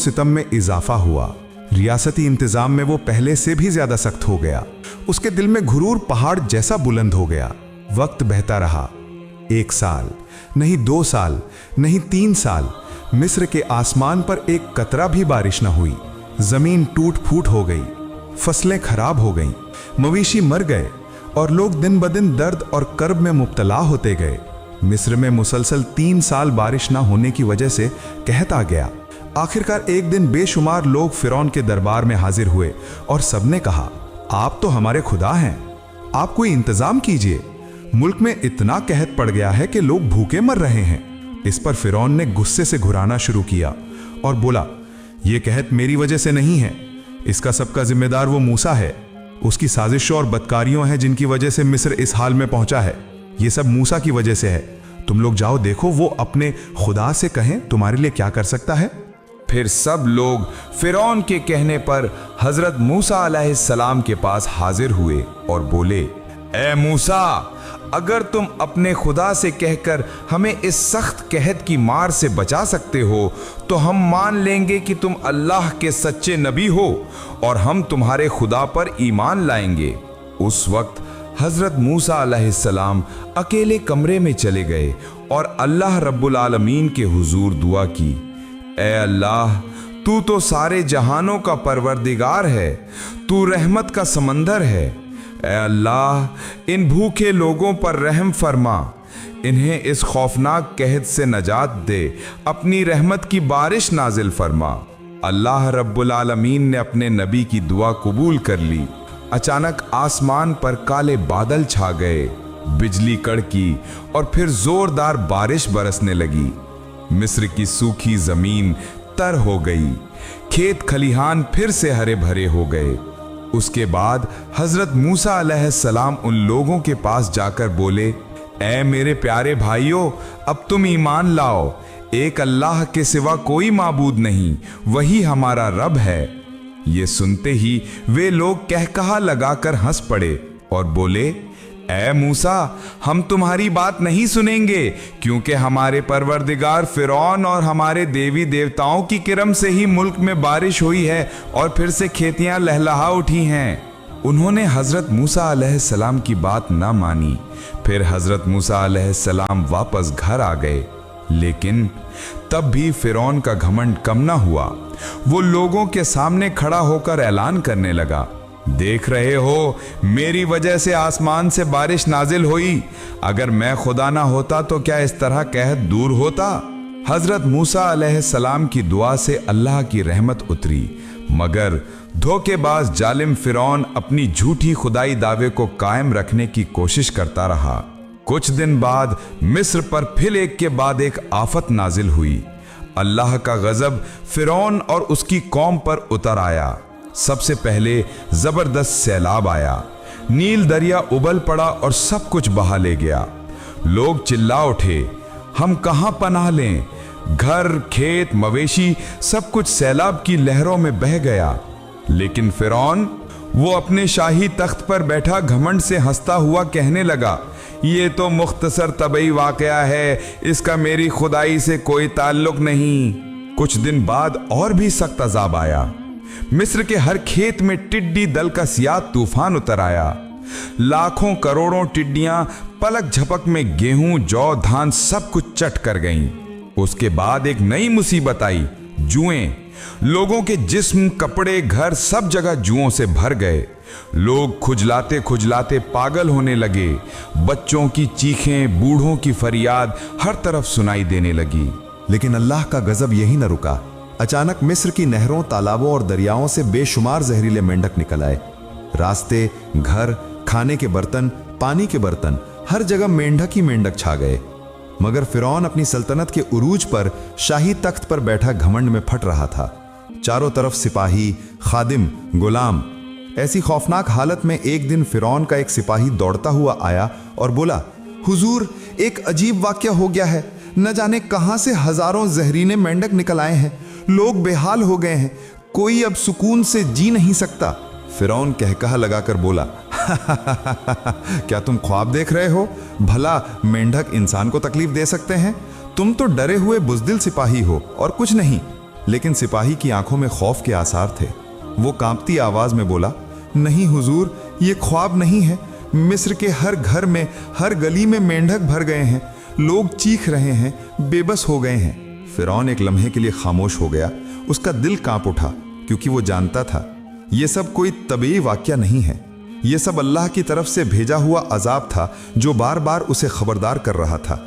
सितम में इजाफा हुआ। रियासती इंतजाम में वो पहले से भी ज्यादा सख्त हो गया। उसके दिल में घुरूर पहाड़ जैसा बुलंद हो गया। वक्त बहता रहा। 1 साल, नहीं 2 साल, नहीं 3 साल, मिस्र के आसमान पर एक कतरा भी बारिश न हुई। जमीन टूट फूट हो गई, फसलें खराब हो गईं, मवेशी मर गए और लोग दिन ब दिन दर्द और कर्ब में मुब्तला होते गए। मिस्र में मुसलसल 3 साल बारिश न होने की वजह से कहत आ गया। आखिरकार एक दिन बेशुमार लोग फिरौन के दरबार में हाजिर हुए और सबने कहा, आप तो हमारे खुदा हैं, आप कोई इंतजाम कीजिए। मुल्क में इतना कहत पड़ गया है कि लोग भूखे मर रहे हैं। इस पर फिरौन ने गुस्से से घुराना शुरू किया और बोला, यह कहत मेरी वजह से नहीं है, इसका सबका जिम्मेदार वो मूसा है। उसकी साजिशों और बदकारियों हैं जिनकी वजह से मिस्र इस हाल में पहुंचा है। ये सब मूसा की वजह से है। तुम लोग जाओ, देखो वो अपने खुदा से कहें तुम्हारे लिए क्या कर सकता है। फिर सब लोग फिरौन के कहने पर हजरत मूसा अलैहिस्सलाम के पास हाजिर हुए और बोले, ए मूसा, अगर तुम अपने खुदा से कहकर हमें इस सख्त कहत की मार से बचा सकते हो तो हम मान लेंगे कि तुम अल्लाह के सच्चे नबी हो और हम तुम्हारे खुदा पर ईमान लाएंगे। उस वक्त हजरत मूसा अलैहिस्सलाम अकेले कमरे में चले गए और अल्लाह रब्बुल आलमीन के हुजूर दुआ की, ए अल्लाह, तू तो सारे जहानों का परवरदिगार है, तू रहमत का समंदर है। ए अल्लाह, इन भूखे लोगों पर रहम फरमा, इन्हें इस खौफनाक कहत से नजात दे, अपनी रहमत की बारिश नाजिल फरमा। अल्लाह रब्बुल आलमीन ने अपने नबी की दुआ कबूल कर ली। अचानक आसमान पर काले बादल छा गए, बिजली कड़की और फिर जोरदार बारिश बरसने लगी। मिस्र की सूखी जमीन तर हो गई, खेत खलिहान फिर से हरे भरे हो गए। उसके बाद हजरत मूसा अलैहिस्सलाम उन लोगों के पास जाकर बोले, ऐ मेरे प्यारे भाइयों, अब तुम ईमान लाओ, एक अल्लाह के सिवा कोई माबूद नहीं, वही हमारा रब है। ये सुनते ही वे लोग कहकहा लगाकर हंस पड़े और बोले, ऐ मूसा, हम तुम्हारी बात नहीं सुनेंगे, क्योंकि हमारे परवरदिगार फिरौन और हमारे देवी देवताओं की किरम से ही मुल्क में बारिश हुई है और फिर से खेतियां लहलहा उठी हैं। उन्होंने हजरत मूसा अलैहिस्सलाम की ना मानी। फिर हजरत मूसा अलैहिस्सलाम वापस घर आ गए, लेकिन तब भी फिरौन का घमंड कम ना हुआ। वो लोगों के सामने खड़ा होकर ऐलान करने लगा, देख रहे हो, मेरी वजह से आसमान से बारिश नाजिल हुई। अगर मैं खुदा ना होता तो क्या इस तरह कहत दूर होता। हजरत मूसा अलैहिस्सलाम की दुआ से अल्लाह की रहमत उतरी, मगर धोखेबाज जालिम फिरौन अपनी झूठी खुदाई दावे को कायम रखने की कोशिश करता रहा। कुछ दिन बाद मिस्र पर फिर एक के बाद एक आफत नाजिल हुई। अल्लाह का गजब फिरौन और उसकी कौम पर उतर आया। सबसे पहले जबरदस्त सैलाब आया, नील दरिया उबल पड़ा और सब कुछ बहा ले गया। लोग चिल्ला उठे, हम कहां पनाह लें। घर, खेत, मवेशी सब कुछ सैलाब की लहरों में बह गया। लेकिन फिरौन, वो अपने शाही तख्त पर बैठा घमंड से हंसता हुआ कहने लगा, ये तो मुख्तसर तबई वाकया है, इसका मेरी खुदाई से कोई ताल्लुक नहीं। कुछ दिन बाद और भी सख्त अजाब आया। मिस्र के हर खेत में टिड्डी दल का सियाह तूफान उतर आया। लाखों करोड़ों टिड्डियां पलक झपक में गेहूं, जौ, धान सब कुछ चट कर गईं। उसके बाद एक नई मुसीबत आई, जुएं। लोगों के जिस्म, कपड़े, घर सब जगह जुओं से भर गए। लोग खुजलाते खुजलाते पागल होने लगे। बच्चों की चीखें, बूढ़ों की फरियाद हर तरफ सुनाई देने लगी। लेकिन अल्लाह का गजब यही न रुका। अचानक मिस्र की नहरों, तालाबों और दरियाओं से बेशुमार जहरीले मेंढक निकल आए। रास्ते, घर, खाने के बर्तन, पानी के बर्तन, हर जगह मेंढक ही मेंढक छा गए। मगर फिरौन अपनी सल्तनत के उरूज पर शाही तख्त पर बैठा घमंड में फट रहा था। चारों तरफ सिपाही, खादिम, गुलाम। ऐसी खौफनाक हालत में एक दिन फिरौन का एक सिपाही दौड़ता हुआ आया और बोला, हुजूर, एक अजीब वाकया हो गया है। न जाने कहां से हजारों जहरीले मेंढक निकल आए हैं। लोग बेहाल हो गए हैं, कोई अब सुकून से जी नहीं सकता। फिरौन कहकहा लगाकर बोला, क्या तुम ख्वाब देख रहे हो? भला मेंढक इंसान को तकलीफ दे सकते हैं? तुम तो डरे हुए बुजदिल सिपाही हो और कुछ नहीं। लेकिन सिपाही की आंखों में खौफ के आसार थे। वो कांपती आवाज में बोला, नहीं हुजूर, ये ख्वाब नहीं है। मिस्र के हर घर में, हर गली में मेंढक भर गए हैं। लोग चीख रहे हैं, बेबस हो गए हैं। फिरौन एक लम्हे के लिए खामोश हो गया। उसका दिल कांप उठा, क्योंकि वो जानता था ये सब कोई तबीई वाकया नहीं है। ये सब अल्लाह की तरफ से भेजा हुआ अजाब था, जो बार बार उसे खबरदार कर रहा था।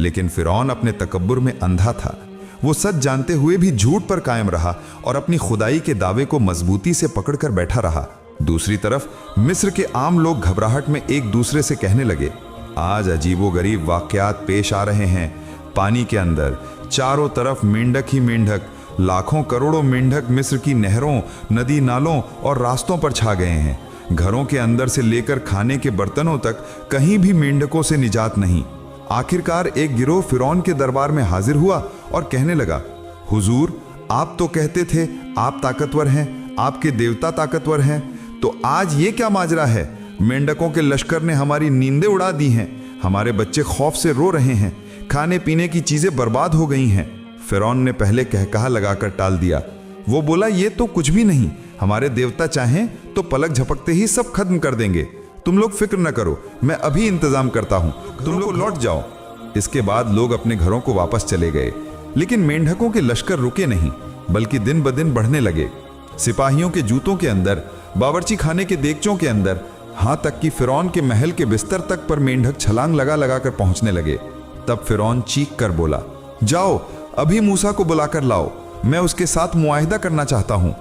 लेकिन फिरौन अपने तकब्बुर में अंधा था। वो सच जानते हुए भी झूठ पर कायम रहा और अपनी खुदाई के दावे को मजबूती से पकड़कर बैठा रहा। दूसरी तरफ मिस्र के आम लोग घबराहट में एक दूसरे से कहने लगे, आज अजीबोगरीब वाकयात पेश आ रहे हैं। पानी के अंदर चारों तरफ मेंढक ही मेंढक, लाखों करोड़ों मेंढक मिस्र की नहरों, नदी नालों और रास्तों पर छा गए हैं। घरों के अंदर से लेकर खाने के बर्तनों तक कहीं भी मेंढकों से निजात नहीं। आखिरकार एक गिरोह फिरौन के दरबार में हाजिर हुआ और कहने लगा, हुजूर, आप तो कहते थे आप ताकतवर हैं, आपके देवता ताकतवर हैं, तो आज ये क्या माजरा है? मेंढकों के लश्कर ने हमारी नींदें उड़ा दी हैं। हमारे बच्चे खौफ से रो रहे हैं। खाने पीने की चीजें बर्बाद हो गई हैं। फिरौन ने पहले कहकहा लगाकर टाल दिया। वो बोला, ये तो कुछ भी नहीं। हमारे देवता चाहें तो पलक झपकते ही सब खत्म कर देंगे। तुम लोग फिक्र न करो, मैं अभी इंतजाम करता हूं, तुम लोग लौट जाओ। इसके बाद लोग अपने घरों को वापस चले गए। लेकिन मेंढकों के लश्कर रुके नहीं, बल्कि दिन ब दिन बढ़ने लगे। सिपाहियों के जूतों के अंदर, बावर्ची खाने के देगचों के अंदर, हां तक कि फिरौन के महल के बिस्तर तक पर मेंढक छलांग लगा लगा कर पहुंचने लगे। तब फिरौन चीख कर बोला, जाओ, अभी मूसा को बुलाकर लाओ, मैं उसके साथ मुआहिदा करना चाहता हूं।